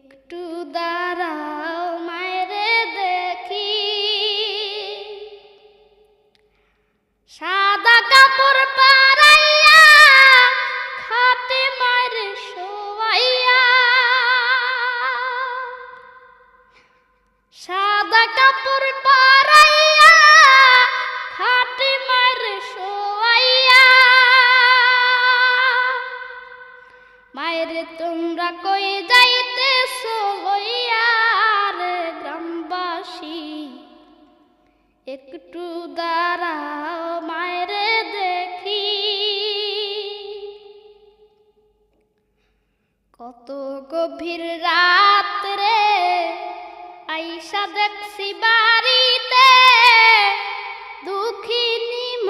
একটু দাঁড়াও মায়েরে দেখি, সাদা কাপড় পরাইয়া খাটে মায়েরে শোয়াইয়া, সাদা কাপড় পরাইয়া খাটে মায়েরে শোয়াইয়া। মায়েরে তোমরা কই যাইতেছো লইয়া রে গ্রামবাসী, একটু দাঁড়াও মায়েরে দেখি। কত গভীর রাত রে আইসা দেখছি বা